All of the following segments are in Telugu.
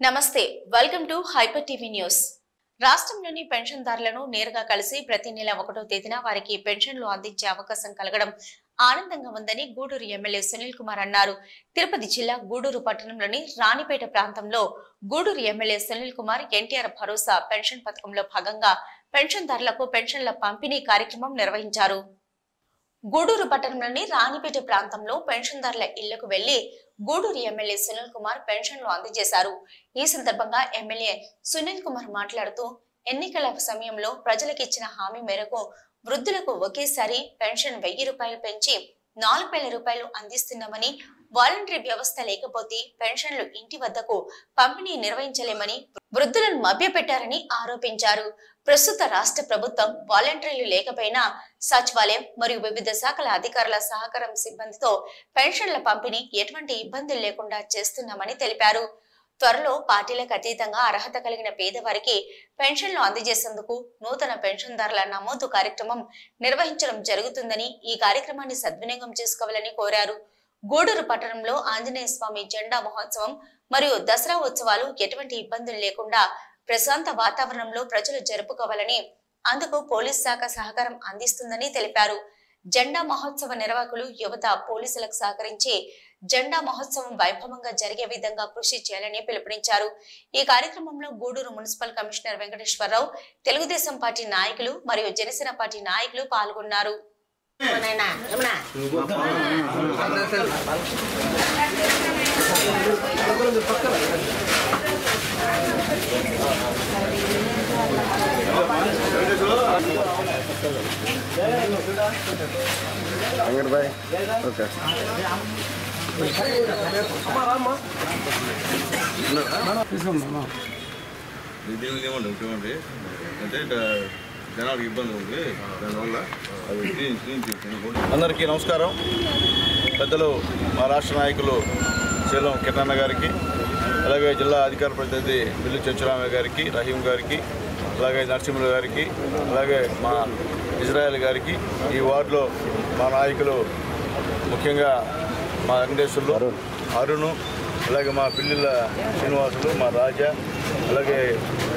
నమస్తే welcome to hyper TV news. రాష్ట్రంలోని పెన్షన్దారులను నేరుగా కలిసి ప్రతి నెల 1వ తేదీన వారికి పెన్షన్లు అందించే అవకాశం కలగడం ఆనందంగా ఉందని గూడూరు ఎమ్మెల్యే సునీల్ కుమార్ అన్నారు. తిరుపతి జిల్లా గూడూరు పట్టణంలోని రాణిపేట ప్రాంతంలో గూడూరు ఎమ్మెల్యే సునీల్ కుమార్ ఎన్టీఆర్ భరోసా పెన్షన్ పథకంలో భాగంగా పెన్షన్దారులకు పెన్షన్ల పంపిణీ కార్యక్రమం నిర్వహించారు. గూడూరు పట్టణంలోని రాణిపేట ప్రాంతంలో పెన్షన్దారుల ఇళ్లకు వెళ్లి గూడూరు ఎమ్మెల్యే సునీల్ కుమార్ పెన్షన్లు అందజేశారు. ఈ సందర్భంగా ఎమ్మెల్యే సునీల్ కుమార్ మాట్లాడుతూ ఎన్నికల సమయంలో ప్రజలకు ఇచ్చిన హామీ మేరకు వృద్ధులకు ఒకేసారి పెన్షన్ 1000 రూపాయలు పెంచి 4000 రూపాయలు అందిస్తున్నామని, వాలంటరీ వ్యవస్థ లేకపోతే పెన్షన్లు ఇంటి వద్దకు పంపిణీ నిర్వహించలేమని వృద్ధులను మభ్యపెట్టారని ఆరోపించారు. ప్రస్తుత రాష్ట్ర ప్రభుత్వం వాలంటీర్లు లేకపోయినా సచివాలయం మరియు వివిధ శాఖల అధికారుల సహకారం సిబ్బందితో పెన్షన్ల పంపిణీ ఎటువంటి ఇబ్బందులు లేకుండా చేస్తున్నామని తెలిపారు. త్వరలో పార్టీలకు అతీతంగా అర్హత కలిగిన పేదవారికి పెన్షన్లు అందజేసేందుకు నూతన పెన్షన్దారుల నమోదు కార్యక్రమం నిర్వహించడం జరుగుతుందని, ఈ కార్యక్రమాన్ని సద్వినియోగం చేసుకోవాలని కోరారు. గూడూరు పట్టణంలో ఆంజనేయ స్వామి జెండా మహోత్సవం మరియు దసరా ఉత్సవాలు ఎటువంటి ఇబ్బందులు లేకుండా ప్రశాంత వాతావరణంలో ప్రజలు జరుపుకోవాలని, అందుకు పోలీస్ శాఖ సహకారం అందిస్తుందని తెలిపారు. జెండా మహోత్సవ నిర్వాహకులు యువత పోలీసులకు సహకరించి జెండా మహోత్సవం వైభవంగా జరిగే విధంగా కృషి చేయాలని పిలుపునిచ్చారు. ఈ కార్యక్రమంలో Gudur municipal commissioner Venkateswararao, Telugudesam party నాయకులు మరియు జనసేన పార్టీ నాయకులు పాల్గొన్నారు. జనాలకు ఇబ్బంది ఉంది, దానివల్ల అందరికీ నమస్కారం. పెద్దలు మా రాష్ట్ర నాయకులు శీలం కిరణ్ గారికి, అలాగే జిల్లా అధికార ప్రతినిధి బిల్లు చెంచురామయ్య గారికి, రహీం గారికి, అలాగే నరసింహులు గారికి, అలాగే మా ఇజ్రాయెల్ గారికి, ఈ వార్డులో మా నాయకులు ముఖ్యంగా మా వెంకటేశ్వర్లు, అరుణ్, అలాగే మా పిల్లిల శ్రీనివాసులు, మా రాజా, అలాగే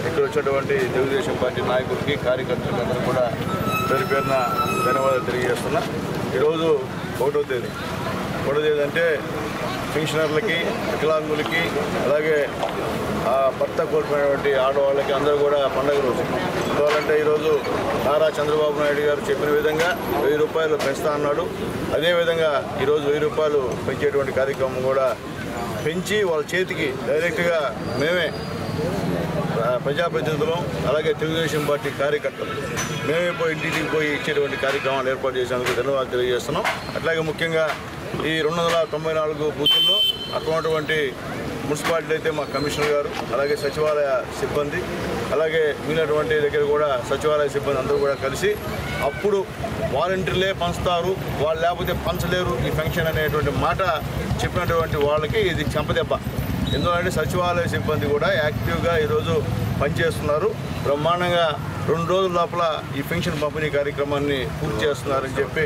ఇక్కడ వచ్చినటువంటి తెలుగుదేశం పార్టీ నాయకులకి, కార్యకర్తలందరూ కూడా పేరు పేరున ధన్యవాదాలు తెలియజేస్తున్నా. ఈరోజు 1వ తేదీ అంటే పెన్షనర్లకి, వికలాంగులకి, అలాగే భర్త కోల్పోయినటువంటి ఆడవాళ్ళకి అందరూ కూడా పండుగ రోజు. ఎందువల్లంటే ఈరోజు నారా చంద్రబాబు నాయుడు గారు చెప్పిన విధంగా 1000 రూపాయలు పెంచుతా అన్నాడు. అదేవిధంగా ఈరోజు 1000 రూపాయలు పెంచేటువంటి కార్యక్రమం కూడా పెంచి వాళ్ళ చేతికి డైరెక్ట్గా మేమే ప్రజాప్రతినిధులం, అలాగే తెలుగుదేశం పార్టీ కార్యకర్తలు మేమే పోయి ఇంటికి పోయి ఇచ్చేటువంటి కార్యక్రమాలు ఏర్పాటు చేసేందుకు ధన్యవాదాలు తెలియజేస్తున్నాం. అట్లాగే ముఖ్యంగా ఈ 294 బూతుల్లో అటువంటి మున్సిపాలిటీ అయితే మా కమిషనర్ గారు, అలాగే సచివాలయ సిబ్బంది, అలాగే మిగిలినటువంటి దగ్గర కూడా సచివాలయ సిబ్బంది అందరూ కూడా కలిసి అప్పుడు వాలంటీర్లే పంచుతారు, వాళ్ళు లేకపోతే పంచలేరు ఈ ఫంక్షన్ అనేటువంటి మాట చెప్పినటువంటి వాళ్ళకి ఇది చెంపదెబ్బ. ఎందుకంటే సచివాలయ సిబ్బంది కూడా యాక్టివ్గా ఈరోజు పనిచేస్తున్నారు. బ్రహ్మాండంగా 2 రోజుల లోపల ఈ పెన్షన్ పంపిణీ కార్యక్రమాన్ని పూర్తి చేస్తున్నారని చెప్పి,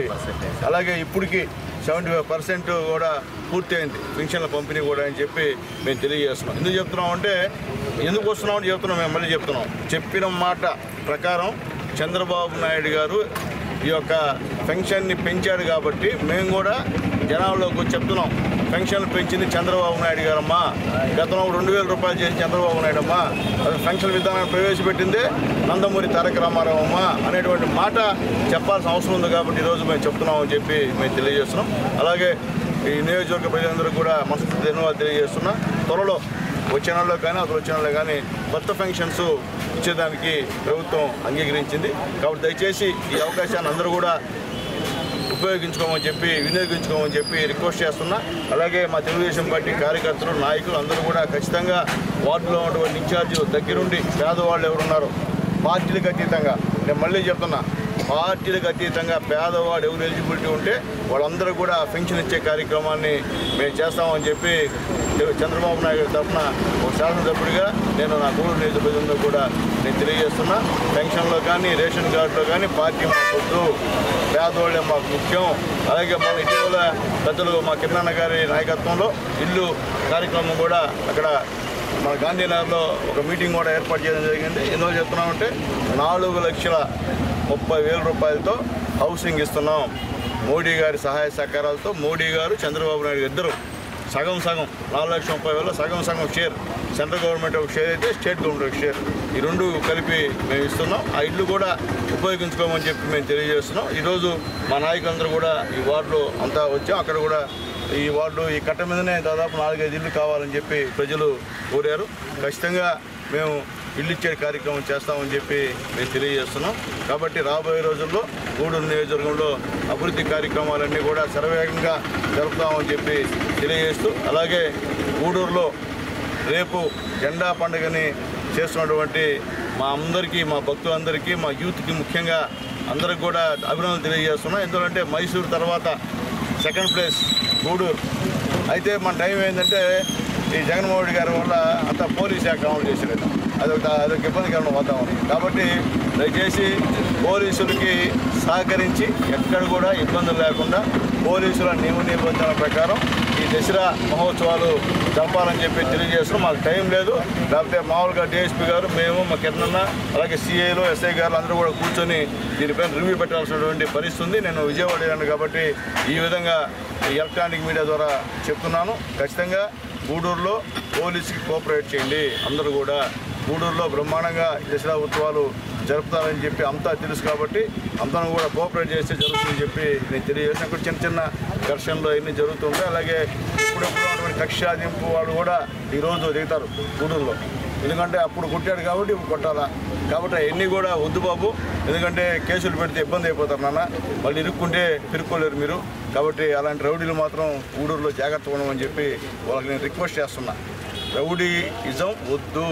అలాగే ఇప్పటికి 75% కూడా పూర్తయింది పెన్షన్ల పంపిణీ కూడా అని చెప్పి మేము తెలియజేస్తున్నాం. ఎందుకు చెప్తున్నామంటే, ఎందుకు వస్తున్నామని చెప్తున్నాం, మేము మళ్ళీ చెప్తున్నాం. చెప్పిన మాట ప్రకారం చంద్రబాబు నాయుడు గారు ఈ యొక్క పెన్షన్ని పెంచాడు కాబట్టి మేము కూడా జనాల్లోకి వచ్చి చెప్తున్నాం, పెన్షన్లు పెంచింది చంద్రబాబు నాయుడు గారమ్మా, గతంలో 2000 రూపాయలు చేసి చంద్రబాబు నాయుడు అమ్మా, అది పెన్షన్ విధానాన్ని ప్రవేశపెట్టిందే నందమూరి తారక రామారావు అమ్మా అనేటువంటి మాట చెప్పాల్సిన అవసరం ఉంది కాబట్టి ఈరోజు మేము చెప్తున్నామని చెప్పి మేము తెలియజేస్తున్నాం. అలాగే ఈ నియోజకవర్గ ప్రజలందరూ కూడా మనస్ఫూర్తి ధన్యవాదాలు తెలియజేస్తున్నాం. త్వరలో వచ్చే నెలలో కానీ అసలు వచ్చే నెలలో కానీ కొత్త పెన్షన్స్ ఇచ్చేదానికి ప్రభుత్వం అంగీకరించింది. కాబట్టి దయచేసి ఈ అవకాశాన్ని అందరూ కూడా వినియోగించుకోమని చెప్పి రిక్వెస్ట్ చేస్తున్నా. అలాగే మా తెలుగుదేశం పార్టీ కార్యకర్తలు, నాయకులు అందరూ కూడా ఖచ్చితంగా వార్డులో ఉన్నటువంటి ఇన్ఛార్జీలు దగ్గరుండి పేదవాళ్ళు ఎవరున్నారో పార్టీలకు అతీతంగా, నేను మళ్ళీ చెప్తున్నా, పార్టీలకు అతీతంగా పేదవాడు ఎవరు ఎలిజిబిలిటీ ఉంటే వాళ్ళందరూ కూడా పెన్షన్ ఇచ్చే కార్యక్రమాన్ని మేము చేస్తామని చెప్పి చంద్రబాబు నాయుడు తరఫున ఒక శాసనసభ్యుడిగా నేను నా గూడూరు నియోజకవర్గంలో కూడా నేను తెలియజేస్తున్నా. పెన్షన్లో కానీ రేషన్ కార్డులో కానీ పార్టీ మాకు వద్దు, పేదవాళ్ళే మాకు ముఖ్యం. అలాగే మన ఇటీవల పెద్దలు మా కిరణ్ గారి నాయకత్వంలో ఇల్లు కార్యక్రమం కూడా అక్కడ మన గాంధీనగర్లో ఒక మీటింగ్ కూడా ఏర్పాటు చేయడం జరిగింది. ఎందువల్ల చెప్తున్నామంటే 4,30,000 రూపాయలతో హౌసింగ్ ఇస్తున్నాం. మోడీ గారి సహాయ సహకారాలతో మోడీ గారు చంద్రబాబు నాయుడు ఇద్దరు సగం 4,30,000 సగం షేర్, సెంట్రల్ గవర్నమెంట్ ఒక షేర్ అయితే స్టేట్ గవర్నమెంట్ ఒక షేర్, ఈ రెండు కలిపి మేము ఇస్తున్నాం. ఆ ఇల్లు కూడా ఉపయోగించుకోమని చెప్పి మేము తెలియజేస్తున్నాం. ఈరోజు మా నాయకులందరూ కూడా ఈ వార్డులో అంతా వచ్చాం. అక్కడ కూడా ఈ వార్డు ఈ కట్ట మీదనే దాదాపు 4-5 ఇళ్ళు కావాలని చెప్పి ప్రజలు కోరారు. ఖచ్చితంగా మేము ఇల్లు ఇచ్చే కార్యక్రమం చేస్తామని చెప్పి మేము తెలియజేస్తున్నాం. కాబట్టి రాబోయే రోజుల్లో గూడూరు నియోజకవర్గంలో అభివృద్ధి కార్యక్రమాలన్నీ కూడా శరవేగంగా జరుపుతామని చెప్పి తెలియజేస్తూ, అలాగే గూడూరులో రేపు జెండా పండుగని చేస్తున్నటువంటి మా అందరికీ, మా భక్తులందరికీ, మా యూత్కి ముఖ్యంగా అందరికి కూడా అభినందనలు తెలియజేస్తున్నాం. ఎందుకంటే మైసూరు తర్వాత సెకండ్ ప్లేస్ గూడూరు. అయితే మన టైం ఏంటంటే ఈ జగన్మోహన్ రెడ్డి గారి వల్ల అంతా పోలీస్ శాఖ అమలు చేసేది, అదొక ఇబ్బందికరమైన వాతావరణం. కాబట్టి దయచేసి పోలీసులకి సహకరించి ఎక్కడ కూడా ఇబ్బందులు లేకుండా పోలీసుల నియమ నిబంధనల ప్రకారం ఈ దసరా మహోత్సవాలు జరపాలని చెప్పి తెలియజేస్తున్నాం. మాకు టైం లేదు, లేకపోతే మామూలుగా డిఎస్పీ గారు, మేము, మా కిరణన్న, అలాగే సిఐలు, ఎస్ఐ గారు అందరూ కూడా కూర్చొని దీనిపైన రివ్యూ పెట్టాల్సినటువంటి పరిస్థితి ఉంది. నేను విజయవాడ వెళ్ళాను కాబట్టి ఈ విధంగా ఎలక్ట్రానిక్ మీడియా ద్వారా చెప్తున్నాను. ఖచ్చితంగా గూడూరులో పోలీసుకి కోఆపరేట్ చేయండి. అందరూ కూడా గూడూరులో బ్రహ్మాండంగా దసరా ఉత్సవాలు జరుపుతారని చెప్పి అంతా తెలుసు కాబట్టి అందరం కూడా కోఆపరేట్ చేస్తే జరుగుతుందని చెప్పి నేను తెలియజేసిన. ఇక్కడ చిన్న చిన్న ఘర్షణలు అవన్నీ జరుగుతుంటాయి. అలాగే ఇప్పుడెప్పుడు ఉన్నటువంటి కక్షాదింపు వాళ్ళు కూడా ఈరోజు దిగుతారు గూడూరులో. ఎందుకంటే అప్పుడు కొట్టాడు కాబట్టి ఇప్పుడు కొట్టాలా, కాబట్టి అవన్నీ కూడా వద్దు బాబు. ఎందుకంటే కేసులు పెడితే ఇబ్బంది అయిపోతారు నాన్న, మళ్ళీ ఇరుక్కుంటే తిరుక్కోలేరు మీరు. కాబట్టి అలాంటి రౌడీలు మాత్రం గూడూరులో జాగ్రత్త ఉండమని చెప్పి వాళ్ళకి నేను రిక్వెస్ట్ చేస్తున్నా. రౌడీయిజం వద్దు.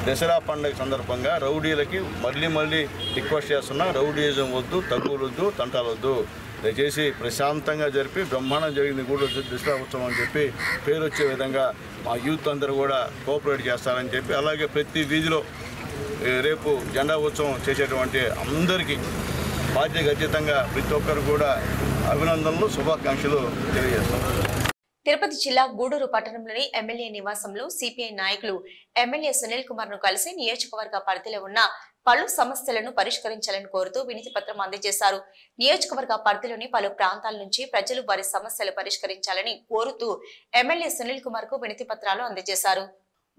దసరా పండుగ సందర్భంగా రౌడీలకి మళ్ళీ రిక్వెస్ట్ చేస్తున్నా. రౌడీయిజం వద్దు, తగ్గులొద్దు, తంటాలొద్దు. దయచేసి ప్రశాంతంగా జరిపి బ్రహ్మాండం జరిగింది గూడూరు దసరా ఉత్సవం అని చెప్పి పేరు వచ్చే విధంగా మా యూత్ అందరూ కూడా కోఆపరేట్ చేస్తారని చెప్పి, అలాగే ప్రతి వీధిలో రేపు జెండా ఉత్సవం చేసేటువంటి అందరికీ బాధ్యత అతీతంగా ప్రతి ఒక్కరు కూడా అభినందనలు, శుభాకాంక్షలు తెలియజేస్తాం. తిరుపతి జిల్లా గూడూరు పట్టణంలోని ఎమ్మెల్యే నివాసంలో సిపిఐ నాయకులు ఎమ్మెల్యే సునీల్ కుమార్ ను కలిసి నియోజకవర్గ పరిధిలో ఉన్న పలు సమస్యలను పరిష్కరించాలని కోరుతూ వినతి పత్రం అందజేశారు. నియోజకవర్గ పరిధిలోని పలు ప్రాంతాల నుంచి ప్రజలు వారి సమస్యలు పరిష్కరించాలని కోరుతూ ఎమ్మెల్యే సునీల్ కుమార్ కు వినతి పత్రాలు అందజేశారు.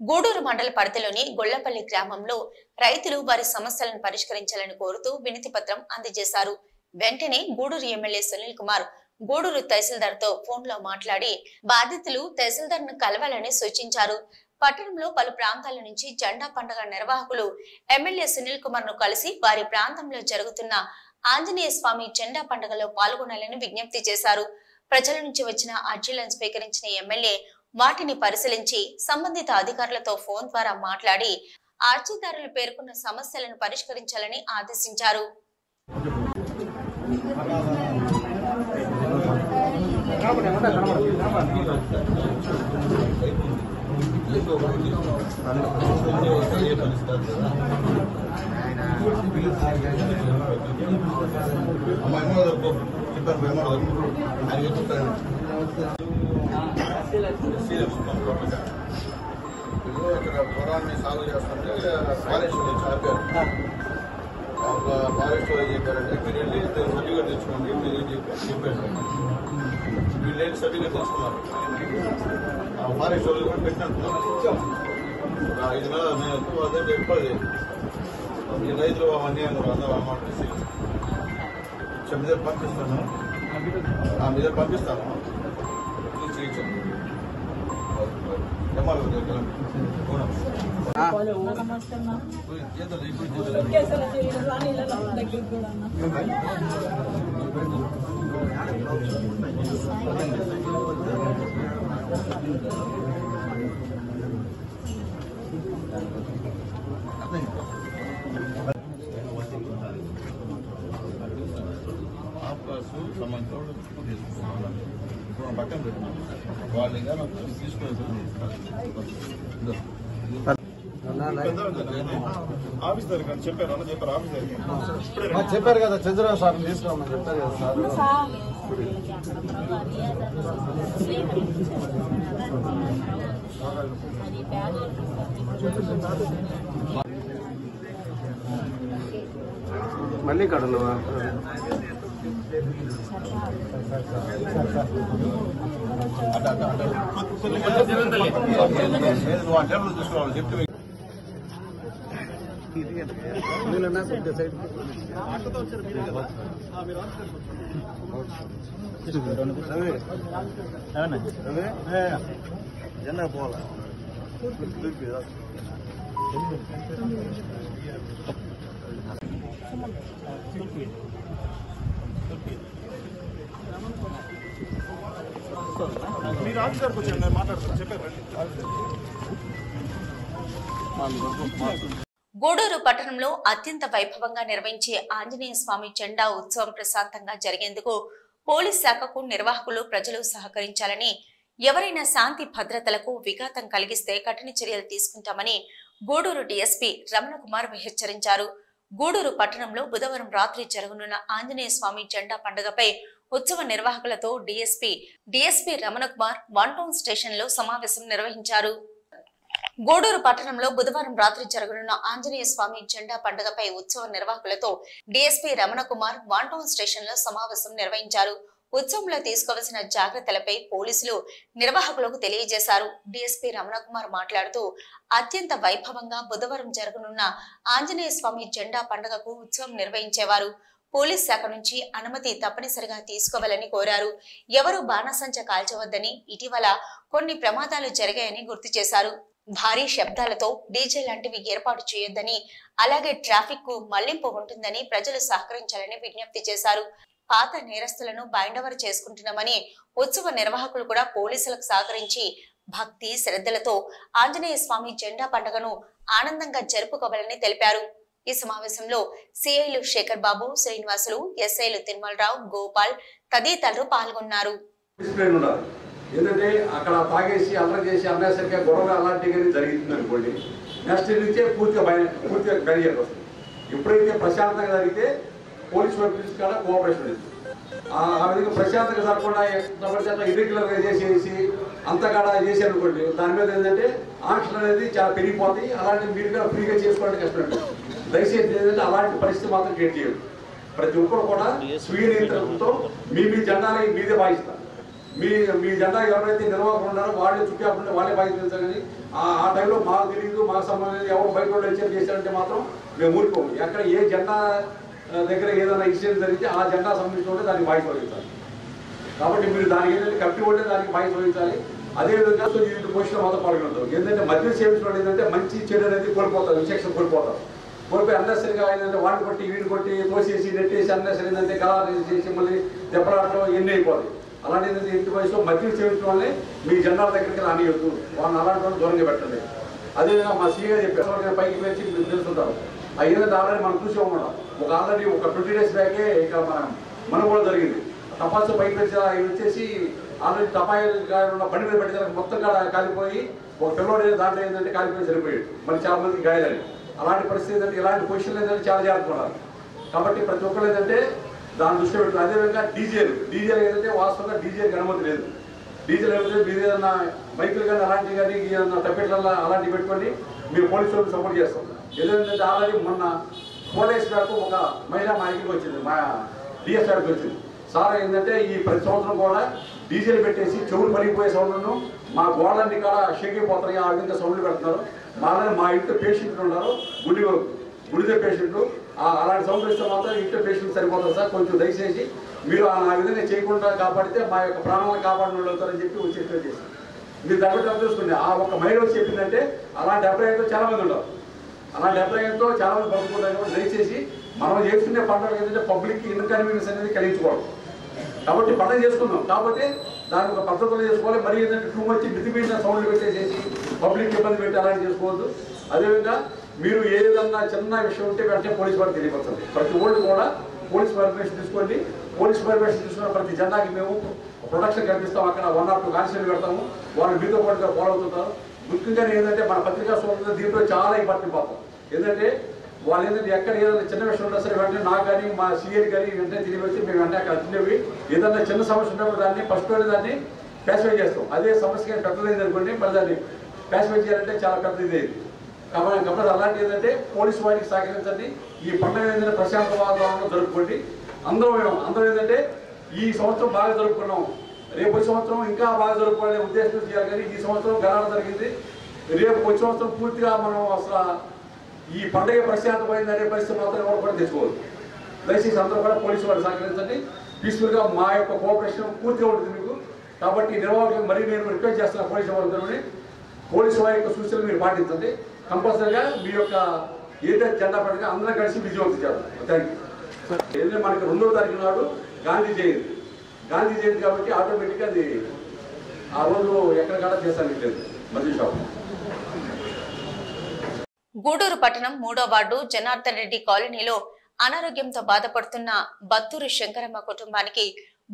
గూడూరు మండల పరిధిలోని గొల్లపల్లి గ్రామంలో రైతులు వారి సమస్యలను పరిష్కరించాలని కోరుతూ వినతి పత్రం అందజేశారు. వెంటనే గూడూరు ఎమ్మెల్యే సునీల్ కుమార్ గూడూరు తహసీల్దార్ తో ఫోన్ లో మాట్లాడి బాధితులు తహసీల్దార్ ను కలవాలని సూచించారు. పట్టణంలో పలు ప్రాంతాల నుంచి జెండా పండుగ నిర్వాహకులు ఎమ్మెల్యే సునీల్ కుమార్ ను కలిసి వారి ప్రాంతంలో జరుగుతున్న ఆంజనేయ స్వామి జెండా పండుగలో పాల్గొనాలని విజ్ఞప్తి చేశారు. ప్రజల నుంచి వచ్చిన అర్జీలను స్వీకరించిన ఎమ్మెల్యే వాటిని పరిశీలించి సంబంధిత అధికారులతో ఫోన్ ద్వారా మాట్లాడి అర్జీదారులు పేర్కొన్న సమస్యలను పరిష్కరించాలని ఆదేశించారు. పొలాన్ని సాగు చేస్తుంటే ఫారెస్ట్ నుంచి ఆపారు. ఫారెస్ట్ వాళ్ళు చెప్పారంటే మీరు వెళ్ళి సర్టిఫికేట్ తెచ్చుకోండి, మీరు ఏం చెప్పారు. వీళ్ళు వెళ్ళి సర్టిఫికేట్ తెచ్చుకున్నారు. ఫారెస్ట్ వాళ్ళు కూడా పెట్టినట్టున్నారు. 5 నెలలు నేను అదే చెప్పాలి. ఈ రైతులు అన్యాయం అందరూ అన్నమాట మీద పంపిస్తాను, ఆ మీద పంపిస్తాను. పక్కన పెట్టిన వాళ్ళు ఇంకా తీసుకొని చెప్పారు కదా చంద్రబాబు సార్ తీసుకురామని చెప్పారు కదా సార్. మళ్ళీ కడలు చెప్తే జెండా పోవాలా మీరు ఆఫీసర్కి వచ్చాను మాట్లాడుతున్నారు చెప్పారు. గూడూరు పట్టణంలో అత్యంత వైభవంగా నిర్వహించే ఆంజనేయ స్వామి జెండా ఉత్సవం ప్రశాంతంగా జరిగేందుకు పోలీస్ శాఖకు నిర్వాహకులు ప్రజలు సహకరించాలని, ఎవరైనా శాంతి భద్రతలకు విఘాతం కలిగిస్తే కఠిన చర్యలు తీసుకుంటామని గూడూరు డీఎస్పీ రమణకుమార్ హెచ్చరించారు. గూడూరు పట్టణంలో బుధవారం రాత్రి జరగనున్న ఆంజనేయ స్వామి జెండా పండుగపై ఉత్సవ నిర్వాహకులతో డీఎస్పీ రమణకుమార్ 1 టౌన్ స్టేషన్ లో సమావేశం నిర్వహించారు. గూడూరు పట్టణంలో బుధవారం రాత్రి జరగనున్న ఆంజనేయ స్వామి జెండా పండుగపై ఉత్సవ నిర్వాహకులతో డీఎస్పీ రమణకుమార్ 1 టౌన్ స్టేషన్ లో సమావేశం నిర్వహించారు. ఉత్సవంలో తీసుకోవాల్సిన జాగ్రత్తలపై పోలీసులు నిర్వాహకులకు తెలియజేశారు. డీఎస్పీ రమణకుమార్ మాట్లాడుతూ అత్యంత వైభవంగా బుధవారం జరగనున్న ఆంజనేయ స్వామి జెండా పండుగకు ఉత్సవం నిర్వహించేవారు పోలీస్ శాఖ నుంచి అనుమతి తప్పనిసరిగా తీసుకోవాలని కోరారు. ఎవరూ బాణసంచ కాల్చవద్దని, ఇటీవల కొన్ని ప్రమాదాలు జరిగాయని గుర్తు చేశారు. భారీ శబ్దాలతో డీజే లాంటివి ఏర్పాటు చేయొద్దని, అలాగే ట్రాఫిక్ కు మళ్లింపు ఉంటుందని ప్రజలు సహకరించాలని విజ్ఞప్తి చేశారు. పాత నేరస్తులను బైండవర్ చేసుకుంటున్నామని, ఉత్సవ నిర్వాహకులు కూడా పోలీసులకు సహకరించి భక్తి శ్రద్ధలతో ఆంజనేయ స్వామి జెండా పండుగను ఆనందంగా జరుపుకోవాలని తెలిపారు. ఈ సమావేశంలో సిఐలు శేఖర్ బాబు, శ్రీనివాసులు, ఎస్ఐలు తిరుమలరావు, గోపాల్ తదితరులు పాల్గొన్నారు. ఏంటంటే అక్కడ తాగేసి అల్లరి చేసి అమ్మేసరిగా గొడవ అలాంటివి జరిగింది అనుకోండి, నెక్స్ట్ నుంచే పూర్తిగా బయలుదేరి వస్తుంది. ఎప్పుడైతే ప్రశాంతంగా జరిగితే పోలీసు వైపు నుంచి కూడా కోఆపరేషన్ ఉంది. ఆ విధంగా ప్రశాంతంగా జరగకుండా ఇర్రెగ్యులర్గా చేసేసి అంతకాడ చేసి అనుకోండి, దాని మీద ఏంటంటే ఆంక్షలు అనేది చాలా పెరిగిపోతాయి. అలాంటి మీరుగా ఫ్రీగా చేసుకోవడానికి కష్టం. దయచేసి ఏంటంటే అలాంటి పరిస్థితి మాత్రం క్రియేట్ చేయదు. ప్రతి ఒక్కరు కూడా స్వీయ నియంత్రణతో మీ జెండాని మీదే భావిస్తారు. మీ జెండా ఎవరైతే నిర్వాహకులు ఉన్నారో వాళ్ళే చుట్టాకుంటే వాళ్ళే భావించాలని. ఆ టైంలో మాకు తెలియదు, మాకు సంబంధించి ఎవరు బయట వాళ్ళు హెచ్చరిక చేశారంటే మాత్రం మేము ఊరుకోము. ఎక్కడ ఏ జెండా దగ్గర ఏదైనా ఇన్సిడెంట్ జరిగితే ఆ జెండా సంబంధించి ఉంటే దానికి వాయిస్ వహించాలి. కాబట్టి మీరు దానికి ఏంటంటే కట్టి ఉంటే దానికి వాయిస్ వహించాలి. అదేవిధంగా ఈ పోషణ మాత్రం పాల్గొంటారు. ఏంటంటే మద్యం సేవించడం ఏంటంటే మంచి చెడు అనేది కోల్పోతారు, విచక్షణ కోల్పోతారు. కోల్పోయి అన్నెసరిగా ఏంటంటే వాడిని కొట్టి వీడిని కొట్టి తోసేసి నెట్టేసి అన్నెసరి ఏంటంటే గలాలు చేసి మళ్ళీ దెబ్బలాడటం ఎన్ని అయిపోతాయి. అలాంటి ఏంటంటే ఇంటి వయసులో మద్యం సేవించడం వల్లే మీ జెండాల దగ్గరికి రానియొద్దు, వాళ్ళని అలాంటి వాళ్ళు దూరంగా పెట్టండి. అదేవిధంగా మా సీగా చెప్పారు, పైకి వచ్చి మీరు తెలుసుకుంటారు. ఆ ఏంటంటే ఆల్రెడీ మనం చూసే ఉన్నాం. ఆల్రెడీ ఒక 20 days బ్యాకే ఇక్కడ మనం కూడా జరిగింది. టపాసు పైకి వచ్చి ఆయన వచ్చేసి ఆల్రెడీ టపాయిగా ఉన్న బండి మీద పెట్టడానికి మొత్తం కాలిపోయి ఒక పిల్లవాడు దాంట్లో ఏంటంటే కాలిపోయి సరిపోయాడు. మరి చాలా మందికి గాయాలని. అలాంటి పరిస్థితి ఏంటంటే ఇలాంటి పొజిషన్లు ఏంటంటే చాలా జాగ్రత్త పడాలి. కాబట్టి ప్రతి ఒక్కరు ఏంటంటే దాన్ని దృష్టి పెట్టుకుని. అదేవిధంగా డీజేలు ఏంటంటే వాస్తవంగా డీజేకి అనుమతి లేదు. డీజేలు ఏదైతే మీరు ఏదన్నా బైకులు కానీ అలాంటివి కానీ ఏదన్నా టపెట్లలో అలాంటివి పెట్టుకొని మీరు పోలీసు వాళ్ళకి సపోర్ట్ చేస్తాం. ఏదంటే ఆల్రెడీ మొన్న 4 days బ్యాక్ ఒక మహిళ మా ఇంటికి వచ్చింది, మా డిఎస్ గారికి వచ్చింది. సార్ ఏంటంటే ఈ ప్రతి సంవత్సరం కూడా డీజేలు పెట్టేసి చెవులు పలిగిపోయే సౌండ్లను మా గోడలన్నీ కూడా షేక్ అయిపోతాయి. ఆ విధంగా సౌండ్లు పెడుతున్నారు. మా ఇంట్లో పేషెంట్లు ఉన్నారు, గుడిదే పేషెంట్లు. అలాంటి సౌండ్ ఇస్తే మాత్రం ఇంట్లో పేషెంట్ సరిపోతారు సార్. కొంచెం దయచేసి మీరు ఆ విధంగా చేయకుండా కాపాడితే మా యొక్క ప్రాణాలను కాపాడిన వాళ్ళు అవుతారని చెప్పి వచ్చేట్టు చేశారు. మీరు దగ్గర చూసుకుంటే ఆ ఒక మహిళ వచ్చి చెప్పిందంటే అలాంటి అభిప్రాయంతో చాలా మంది ఉంటారు. అలాంటి అభిప్రాయంతో చాలా మంది బతుకుంటారు. కాబట్టి దయచేసి మనం చేసుకునే పండుగ ఏంటంటే పబ్లిక్కి ఇన్కన్వీనియన్స్ అనేది కలిగించుకోవడం. కాబట్టి పండుగ చేసుకుందాం, కాబట్టి దాన్ని ఒక పద్ధతిలో చేసుకోవాలి. మరి ఏంటంటే టూ మచ్ మితిమీరిన సౌండ్లు పెట్టేసేసి పబ్లిక్ ఇబ్బంది పెట్టి అలాంటి చేసుకోవద్దు. అదేవిధంగా మీరు ఏదన్నా చిన్న విషయం ఉంటే వెంటనే పోలీసు వారికి తెలియపరచండి. ప్రతి ఓళ్ళు కూడా పోలీస్ పర్మిషన్ తీసుకోండి. పోలీస్ పర్మిషన్ తీసుకున్న ప్రతి జెండాకి మేము ప్రొటెక్షన్ కల్పిస్తాం. అక్కడ 1 or 2 కానిస్టేబుల్ పెడతాము. వాళ్ళు మీతో పాటుగా ఫాలో అవుతుంటారు. ముఖ్యంగా ఏంటంటే మన పత్రికా సోదరులు దీంట్లో చాలా ఇంపార్టెంట్ పాత్ర. ఏంటంటే వాళ్ళు ఏంటంటే ఎక్కడ ఏదైనా చిన్న విషయం ఉన్నా సరే వెంటనే నాకు కానీ మా సీఎల్ కానీ వెంటనే తిరిగి వచ్చి మేము వెంటనే అక్కడ తినేవి ఏదైనా చిన్న సమస్య ఉన్నప్పుడు దాన్ని ఫస్ట్లోనే దాన్ని ప్యాసిఫై చేస్తాం. అదే సమస్య కానీ పెద్దదైంది అనుకోండి మరి దాన్ని ప్యాసిఫై చేయాలంటే చాలా పెద్దది అయింది. కాబట్టి అలాంటి ఏంటంటే పోలీసు వారికి సహకరించండి. ఈ పండుగ ఏంటంటే ప్రశాంత వాతావరణంలో జరుపుకోండి. అందరూ ఏంటంటే ఈ సంవత్సరం బాగా జరుపుకున్నాం, రేపు వచ్చే సంవత్సరం ఇంకా బాగా జరుపుకోవాలనే ఉద్దేశంతో చేయాలి. కానీ ఈ సంవత్సరం గణన జరిగింది, రేపు వచ్చే సంవత్సరం పూర్తిగా మనం అసలు ఈ పండుగ ప్రశాంతమైంది అనే పరిస్థితి మాత్రం ఎవరు కూడా తెచ్చుకోవద్దు. దయచేసి అందరూ కూడా పోలీసు వారు సహకరించండి. పీస్ఫుల్గా మా యొక్క కోఆపరేషన్ పూర్తిగా ఉంటుంది మీకు. కాబట్టి నిర్వాహకులకు మరీ నేను రిక్వెస్ట్ చేస్తున్నా పోలీసు వారితోని పోలీసు వారి యొక్క సూచనలు మీరు పాటించండి. కంపల్సరీగా మీ యొక్క ఏదైతే జెండా పండుగ అందరం కలిసి విజయవంతం చేద్దాం. Thank you. ఏదైనా మనకి 2వ తారీఖు నాడు గాంధీ జయంతి కాబట్టి ఆటోమేటిక్గా అది ఆ రోజు ఎక్కడికక్కడ చేస్తానికి లేదు మధ్య షాప్. గూడూరు పట్టణం 3వ వార్డు జనార్దన్ రెడ్డి కాలనీలో అనారోగ్యంతో బాధపడుతున్న బత్తూరు శంకరమ్మ కుటుంబానికి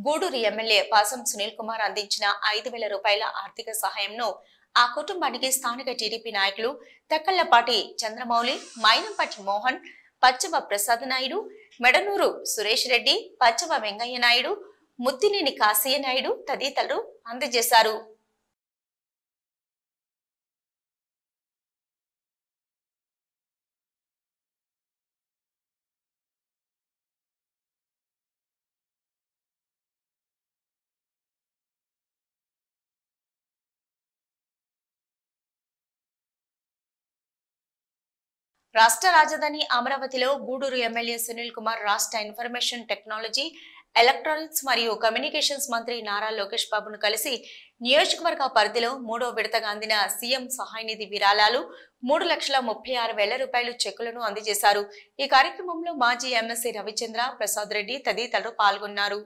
గూడూరు ఎమ్మెల్యే పాసం సునీల్ కుమార్ అందించిన 5,000 రూపాయల ఆర్థిక సహాయంను ఆ కుటుంబానికి స్థానిక టీడీపీ నాయకులు తక్కళ్లపాటి చంద్రమౌళి, మైనంపాటి మోహన్, పచ్చవ ప్రసాద్ నాయుడు, మెడనూరు సురేష్ రెడ్డి, పచ్చవ వెంగయ్య నాయుడు, ముత్తినేని కాశయ్య నాయుడు తదితరులు అందజేశారు. రాష్ట్ర రాజధాని అమరావతిలో గూడూరు ఎమ్మెల్యే సునీల్ కుమార్ రాష్ట్ర ఇన్ఫర్మేషన్ టెక్నాలజీ, ఎలక్ట్రానిక్స్ మరియు కమ్యూనికేషన్స్ మంత్రి నారా లోకేష్ బాబును కలిసి నియోజకవర్గ పరిధిలో 3వ విడతగా అందిన సీఎం సహాయ నిధి విరాళాలు 3,36,000 రూపాయలు చెక్కులను అందజేశారు. ఈ కార్యక్రమంలో మాజీ ఎమ్మెల్సీ రవిచంద్ర, ప్రసాద్ రెడ్డి తదితరులు పాల్గొన్నారు.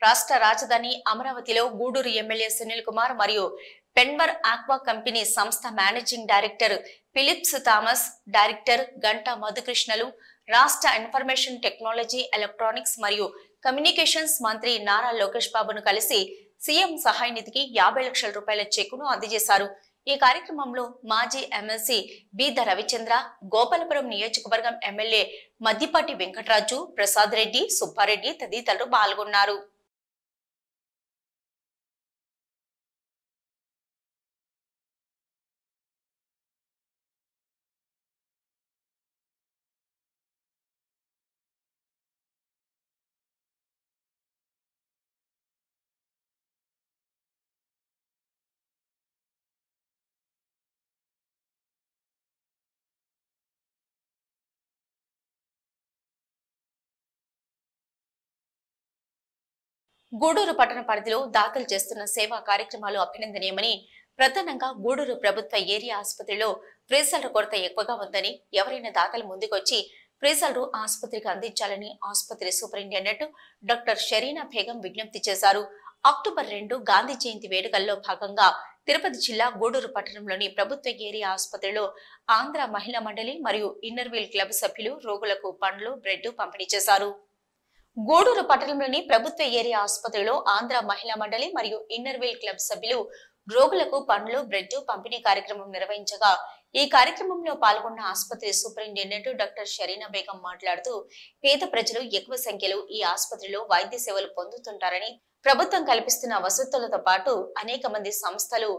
రాష్ట్ర రాజధాని అమరావతిలో గూడూరు ఎమ్మెల్యే సునీల్ కుమార్ మరియు పెన్వర్ ఆక్వా కంపెనీ సంస్థ managing director Philips Thomas, director Ganta మధుకృష్ణలు, రాష్ట్ర ఇన్ఫర్మేషన్ టెక్నాలజీ, ఎలక్ట్రానిక్స్ మరియు కమ్యూనికేషన్స్ మంత్రి నారా లోకేష్ బాబును కలిసి సీఎం సహాయ నిధికి 50 లక్షల రూపాయల చెక్కును అందజేశారు. ఈ కార్యక్రమంలో మాజీ ఎమ్మెల్సీ బీద రవిచంద్ర, గోపాలపురం నియోజకవర్గం ఎమ్మెల్యే మద్దిపాటి వెంకటరాజు, ప్రసాద్ రెడ్డి, సుబ్బారెడ్డి తదితరులు పాల్గొన్నారు. గూడూరు పట్టణ పరిధిలో దాఖలు చేస్తున్న సేవా కార్యక్రమాలు అభినందనీయమని, ప్రధానంగా గూడూరు ప్రభుత్వ ఏరియా ఆసుపత్రిలో ఫ్రీజర్ల కొరత ఎక్కువగా ఉందని, ఎవరైనా దాతలు ముందుకొచ్చి ఫ్రీజర్లు ఆసుపత్రికి అందించాలని ఆసుపత్రి సూపరింటెండెంట్ డాక్టర్ షరీనా బేగం విజ్ఞప్తి చేశారు. అక్టోబర్ 2 గాంధీ జయంతి వేడుకల్లో భాగంగా తిరుపతి జిల్లా గూడూరు పట్టణంలోని ప్రభుత్వ ఏరియా ఆసుపత్రిలో ఆంధ్ర మహిళా మండలి మరియు ఇన్నర్వీల్ క్లబ్ సభ్యులు రోగులకు పండ్లు, బ్రెడ్ పంపిణీ చేశారు. గూడూరు పట్టణంలోని ప్రభుత్వ ఏరియా ఆసుపత్రిలో ఆంధ్ర మహిళా మండలి మరియు ఇన్నర్వీల్ క్లబ్ సభ్యులు రోగులకు పండ్లు, బ్రెడ్ పంపిణీ కార్యక్రమం నిర్వహించగా, ఈ కార్యక్రమంలో పాల్గొన్న ఆసుపత్రి సూపరింటెండెంట్ డాక్టర్ షరీనా బేగం మాట్లాడుతూ, పేద ప్రజలు ఎక్కువ సంఖ్యలో ఈ ఆసుపత్రిలో వైద్య సేవలు పొందుతుంటారని, ప్రభుత్వం కల్పిస్తున్న వసతులతో పాటు అనేక మంది సంస్థలు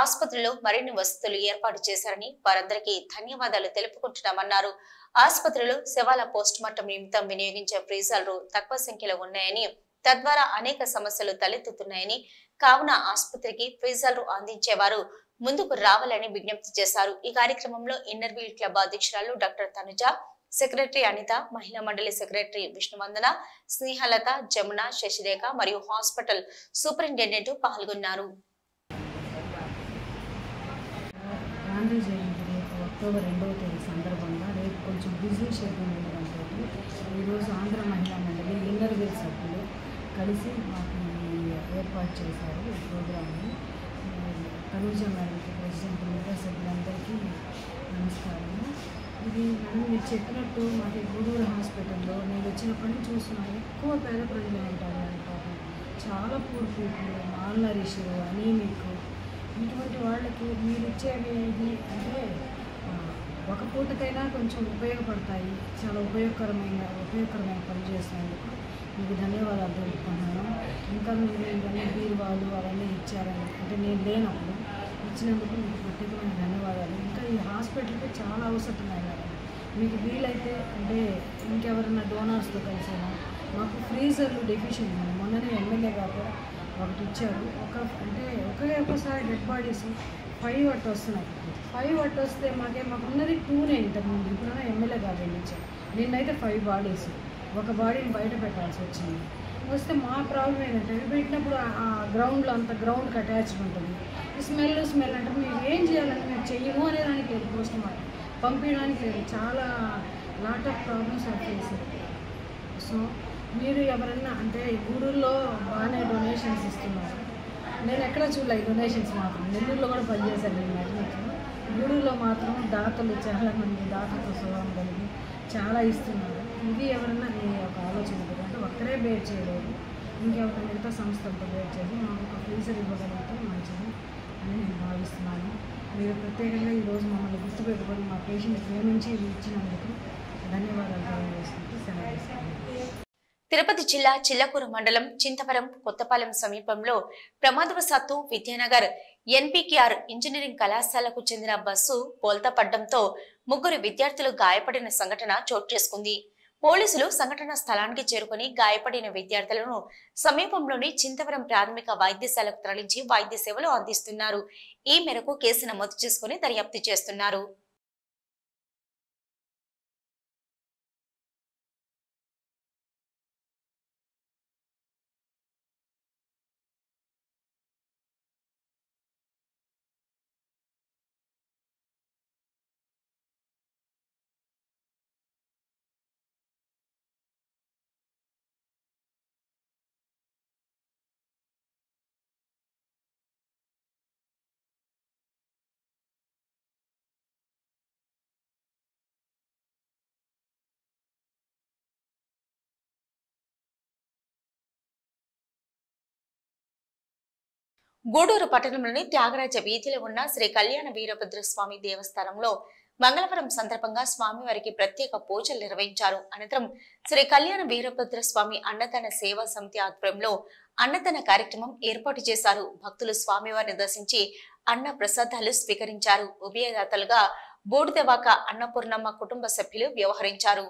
ఆసుపత్రిలో మరిన్ని వసతులు ఏర్పాటు చేశారని వారందరికీ ధన్యవాదాలు తెలుపుకుంటున్నామన్నారు. ఆసుపత్రిలో శవాల పోస్ట్ మార్టం నిమిత్తం వినియోగించే ఫ్రీజర్లు తక్కువ సంఖ్యలో ఉన్నాయని, తద్వారా అనేక సమస్యలు తలెత్తుతున్నాయని, కావున ఆసుపత్రికి ఫ్రీజర్లు అందించేవారు ముందుకు రావాలని విజ్ఞప్తి చేశారు. ఈ కార్యక్రమంలో ఇన్నర్వీల్ క్లబ్ అధ్యక్షురాలు డాక్టర్ తనుజ, సెక్రటరీ అనిత, మహిళా మండలి సెక్రటరీ విష్ణువందన, స్నేహలత, జమున, శశిరేఖ మరియు హాస్పిటల్ సూపరింటెండెంట్ పాల్గొన్నారు. గాంధీ జయంతి అక్టోబర్ 2వ తేదీ సందర్భంగా రేపు కొంచెం బిజీ షెడ్యూల్ ఉండడంతో ఈరోజు ఆంధ్ర మహిళా మండలి ఇన్నర్వేల్ సభ్యులు కలిసి మాకు ఏర్పాటు చేశారు ఈ ప్రోగ్రామ్ని. తనూజ మేడంకి, ప్రెసిడెంట్, మిగతా సభ్యులందరికీ నమస్కారము. ఇది మీరు చెప్పినట్టు మాకు గూడూరు హాస్పిటల్లో నేను వచ్చినప్పటి నుంచి చూస్తున్నాను, ఎక్కువ పేద ప్రజలు ఉంటారు. పాపం చాలా poor people, mall Nourish, anaemic, ఇటువంటి వాళ్ళకి మీరు ఇచ్చేవి ఇది అంటే ఒక పూటకైనా కొంచెం ఉపయోగపడతాయి. చాలా ఉపయోగకరమైన పని చేసినందుకు మీకు ధన్యవాదాలు తెలుపుకుంటున్నాను. ఇంకా మీరు ఇవన్నీ బీరువాలు అవన్నీ ఇచ్చారని అంటే నేను లేనప్పుడు ఇచ్చినందుకు మీకు ప్రత్యేకమైన ధన్యవాదాలు. ఇంకా ఈ హాస్పిటల్కి చాలా అవసరం ఉన్నాయి మేడం. మీకు వీలైతే అంటే ఇంకెవరైనా డోనర్స్తో కలిసినా మాకు ఫ్రీజర్లు డెఫిషియెంట్ ఉంది. మొన్ననే ఎమ్మెల్యే గారు ఒకటి ఇచ్చారు. ఒక్కసారి డెడ్ బాడీస్ 5 అట్టు వస్తున్నాయి. 5 అట్టు వస్తే మాకున్నది 2నే ఇంతకుముందు. ఇప్పుడైనా ఎమ్మెల్యే గారు వెళ్ళించారు. నిన్నైతే 5 బాడీస్, ఒక బాడీని బయట పెట్టాల్సి వచ్చింది. వస్తే మా ప్రాబ్లం ఏంటంటే అవి పెట్టినప్పుడు ఆ గ్రౌండ్లో అంత గ్రౌండ్కి అటాచ్డ్ ఉంటుంది. స్మెల్ అంటే మేము ఏం చేయాలంటే మేము చెయ్యము అనేదానికి లేదు, పోస్ట్ మార్టం పంపించడానికి లేదు. చాలా lot of problems face. So మీరు ఎవరన్నా అంటే గూడూరులో బాగానే డొనేషన్స్ ఇస్తున్నారు. నేను ఎక్కడ చూడలేదు డొనేషన్స్ మాత్రం. నెల్లూరులో కూడా పనిచేశాను నేను మెజర్మెంట్లో. గూడూరులో మాత్రం దాతలు చాలామంది దాతలతో స్వభావం కలిగి చాలా ఇస్తున్నారు. ఇది ఎవరన్నా ఒక ఆలోచన కూడా అంటే ఒక్కరే బేర్ చేయలేదు, ఇంకెవరైనా మిగతా సంస్థలతో బేర్ చేసి మాకు ఒక ఫ్రీజర్ ఇవ్వగలిగితే మంచిది అని నేను భావిస్తున్నాను. మీరు ప్రత్యేకంగా ఈరోజు మమ్మల్ని గుర్తుపెట్టుకొని మా పేషెంట్ ప్రేమించి ఇది ఇచ్చినందుకు ధన్యవాదాలు తెలియజేసుకుంటూ సెలవు తీసుకున్నాను. తిరుపతి జిల్లా చిల్లకూరు మండలం చింతవరం కొత్తపాలెం సమీపంలో ప్రమాదవశాత్తు విద్యానగర్ ఎన్పీకేఆర్ ఇంజనీరింగ్ కళాశాలకు చెందిన బస్సు బోల్తా పడ్డంతో 3 విద్యార్థులు గాయపడిన సంఘటన చోటు చేసుకుంది. పోలీసులు సంఘటన స్థలానికి చేరుకుని గాయపడిన విద్యార్థులను సమీపంలోని చింతవరం ప్రాథమిక వైద్యశాలకు తరలించి వైద్య సేవలు అందిస్తున్నారు. ఈ మేరకు కేసు నమోదు చేసుకుని దర్యాప్తు చేస్తున్నారు. గూడూరు పట్టణంలోని త్యాగరాజ వీధిలో ఉన్న శ్రీ కళ్యాణ వీరభద్రస్వామి దేవస్థానంలో మంగళవారం సందర్భంగా స్వామివారికి ప్రత్యేక పూజలు నిర్వహించారు. అనంతరం శ్రీ కళ్యాణ వీరభద్రస్వామి అన్నదాన సేవా సమితి ఆధ్వర్యంలో అన్నదాన కార్యక్రమం ఏర్పాటు చేశారు. భక్తులు స్వామివారిని దర్శించి అన్న ప్రసాదాలు స్వీకరించారు. ఉభయదాతలుగా బూడిదవాక అన్నపూర్ణమ్మ కుటుంబ సభ్యులు వ్యవహరించారు.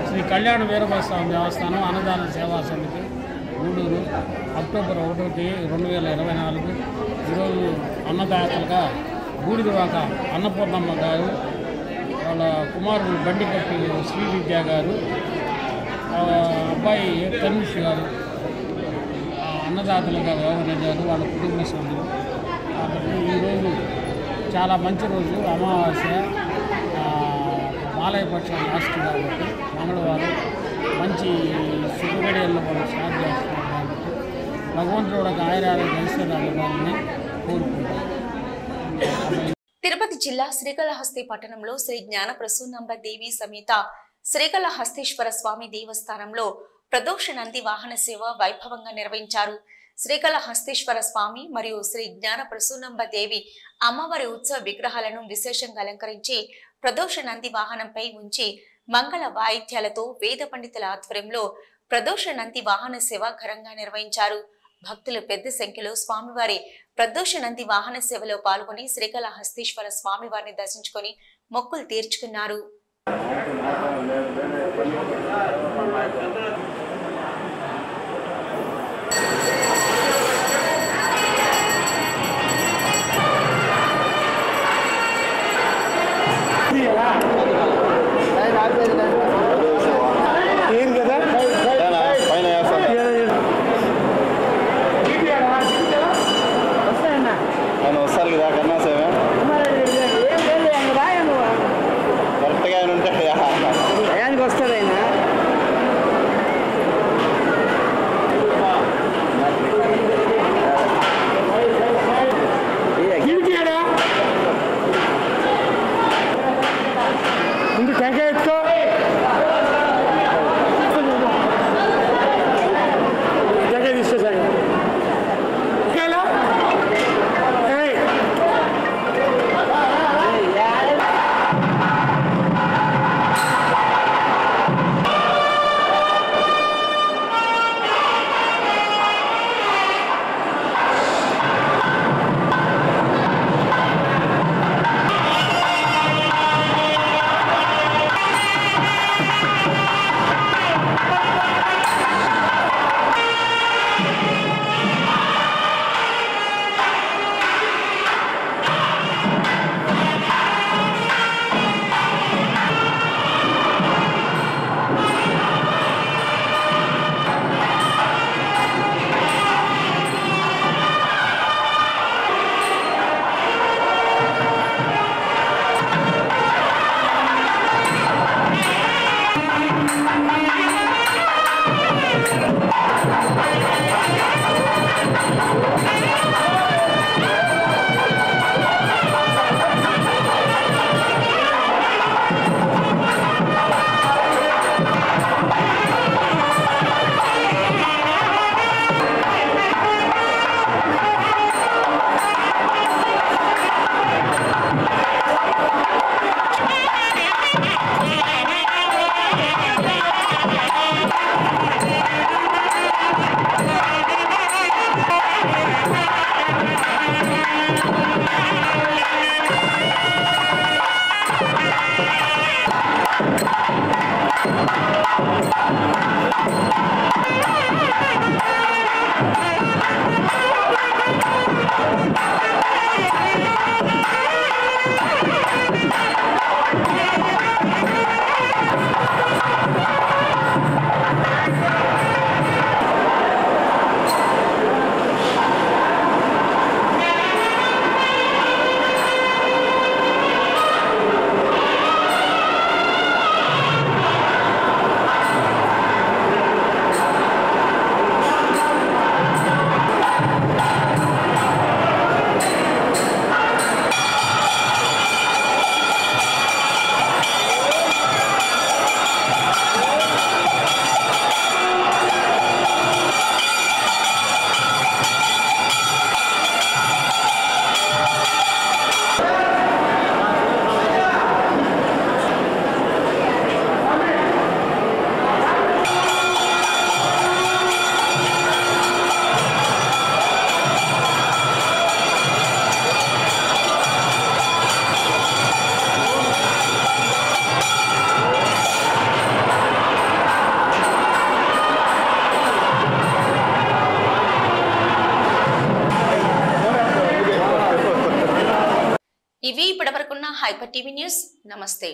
శ్రీ కళ్యాణ వీరభద్రస్వామి దేవస్థానం అన్నదాన సేవా సమితి గూడూరు అక్టోబర్ 1, 2024 ఈరోజు అన్నదాతలుగా బూడిదవాక అన్నపూర్ణమ్మ గారు, వాళ్ళ కుమారుడు బండికట్టి శ్రీ విద్య గారు, అబ్బాయి తనుష్ గారు అన్నదాతలుగా వ్యవహరించారు, వాళ్ళ కుటుంబ సభ్యులు. కాబట్టి ఈరోజు చాలా మంచి రోజు, అమావాస్య, మాలయపక్షం లాస్ట్ కాబట్టి మంగళవారం మంచి శుభగడియల్లో వాళ్ళు స్టార్ట్ చేస్తున్నారు. కాబట్టి భగవంతుడు ఒక ఆయురారోగ్య ఐశ్వర్యాలు ఇవ్వాలని కోరుకుంటారు. తిరుపతి జిల్లా శ్రీకాళహస్తి పట్టణంలో శ్రీ జ్ఞాన ప్రసూనంబ దేవి సమేత శ్రీకాళహస్తీశ్వర స్వామి దేవస్థానంలో ప్రదోష నంది వాహన సేవ వైభవంగా నిర్వహించారు. శ్రీకాళహస్తీశ్వర స్వామి మరియు శ్రీ జ్ఞాన ప్రసూనంబ దేవి అమ్మవారి ఉత్సవ విగ్రహాలను విశేషంగా అలంకరించి ప్రదోష నంది వాహనంపై ఉంచి మంగళ వాయిద్యాలతో వేద పండితుల ఆధ్వర్యంలో ప్రదోష నంది వాహన సేవ ఘనంగా నిర్వహించారు. భక్తులు పెద్ద సంఖ్యలో స్వామివారి ప్రదోష నంది వాహన సేవలో పాల్గొని శ్రీకాళహస్తీశ్వర స్వామివారిని దర్శించుకొని మొక్కులు తీర్చుకున్నారు. ఇవి ఇప్పటివరకున్న హైపర్ టీవీ న్యూస్. నమస్తే.